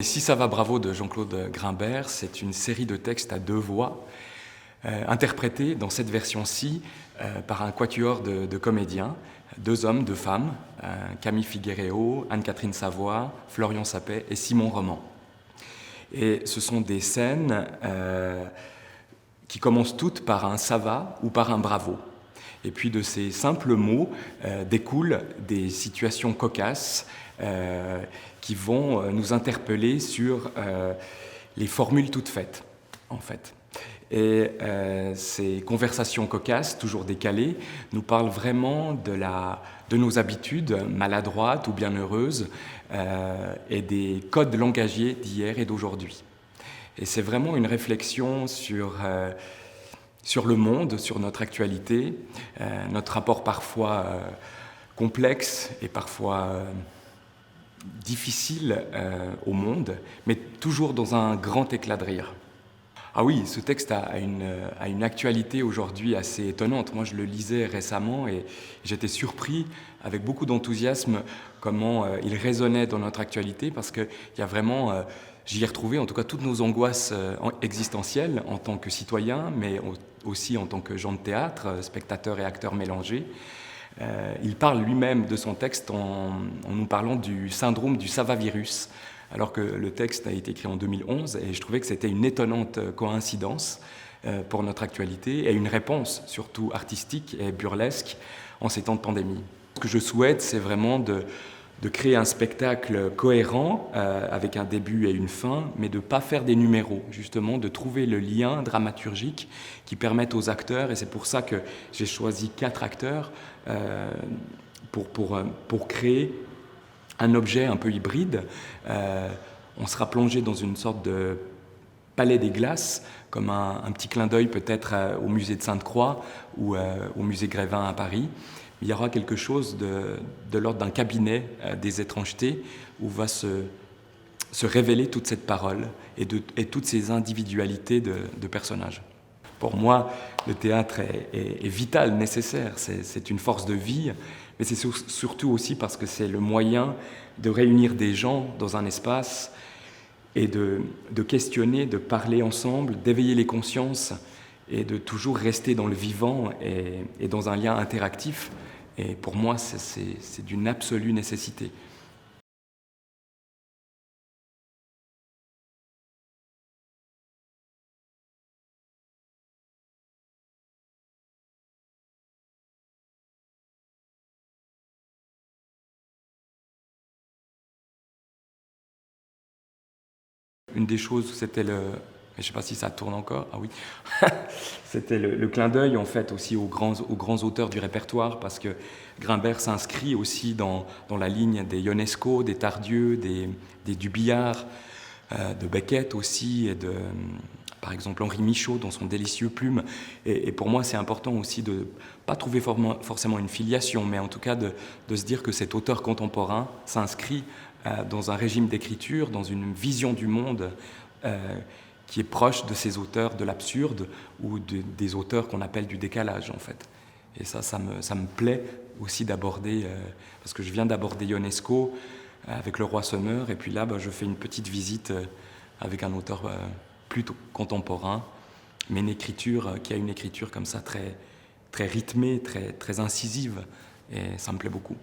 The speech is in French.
Si ça va bravo de Jean-Claude Grimbert, c'est une série de textes à deux voix, interprétés dans cette version-ci par un quatuor de comédiens, deux hommes, deux femmes, Camille Figueréo, Anne-Catherine Savoie, Florian Sapet et Simon Roman. Et ce sont des scènes qui commencent toutes par un « ça va » ou par un « bravo ». Et puis de ces simples mots découlent des situations cocasses qui vont nous interpeller sur les formules toutes faites, en fait. Et ces conversations cocasses, toujours décalées, nous parlent vraiment de nos habitudes maladroites ou bien heureuses et des codes langagiers d'hier et d'aujourd'hui. Et c'est vraiment une réflexion sur le monde, sur notre actualité, notre rapport parfois complexe et parfois difficile au monde, mais toujours dans un grand éclat de rire. Ah oui, ce texte a une actualité aujourd'hui assez étonnante. Moi, je le lisais récemment et j'étais surpris avec beaucoup d'enthousiasme comment il résonnait dans notre actualité, parce qu'il y a vraiment, j'y ai retrouvé en tout cas toutes nos angoisses existentielles en tant que citoyens, mais aussi en tant que gens de théâtre, spectateurs et acteurs mélangés. Il parle lui-même de son texte en nous parlant du syndrome du ça va virus, alors que le texte a été écrit en 2011, et je trouvais que c'était une étonnante coïncidence pour notre actualité, et une réponse surtout artistique et burlesque en ces temps de pandémie. Ce que je souhaite, c'est vraiment de créer un spectacle cohérent, avec un début et une fin, mais de ne pas faire des numéros, justement, de trouver le lien dramaturgique qui permette aux acteurs, et c'est pour ça que j'ai choisi 4 acteurs pour créer un objet un peu hybride. On sera plongé dans une sorte de palais des glaces, comme un petit clin d'œil peut-être au musée de Sainte-Croix ou au musée Grévin à Paris. Il y aura quelque chose de l'ordre d'un cabinet des étrangetés où va se révéler toute cette parole et toutes ces individualités de personnages. Pour moi, le théâtre est vital, nécessaire, c'est une force de vie, mais c'est surtout aussi parce que c'est le moyen de réunir des gens dans un espace et de questionner, de parler ensemble, d'éveiller les consciences et de toujours rester dans le vivant et dans un lien interactif. Et pour moi, c'est d'une absolue nécessité. Une des choses, c'était je ne sais pas si ça tourne encore, ah oui, c'était le clin d'œil en fait aussi aux grands auteurs du répertoire, parce que Grimbert s'inscrit aussi dans la ligne des Ionesco, des Tardieu, des Dubillard, de Beckett aussi, et par exemple Henri Michaud dans son délicieux Plume. Et pour moi, c'est important aussi de ne pas trouver forcément une filiation, mais en tout cas de se dire que cet auteur contemporain s'inscrit dans un régime d'écriture, dans une vision du monde qui est proche de ces auteurs de l'absurde ou des auteurs qu'on appelle du décalage, en fait. Et ça me plaît aussi d'aborder, parce que je viens d'aborder Ionesco avec Le Roi Sonneur, et puis là, je fais une petite visite avec un auteur plutôt contemporain, mais qui a une écriture comme ça très rythmée, très incisive, et ça me plaît beaucoup.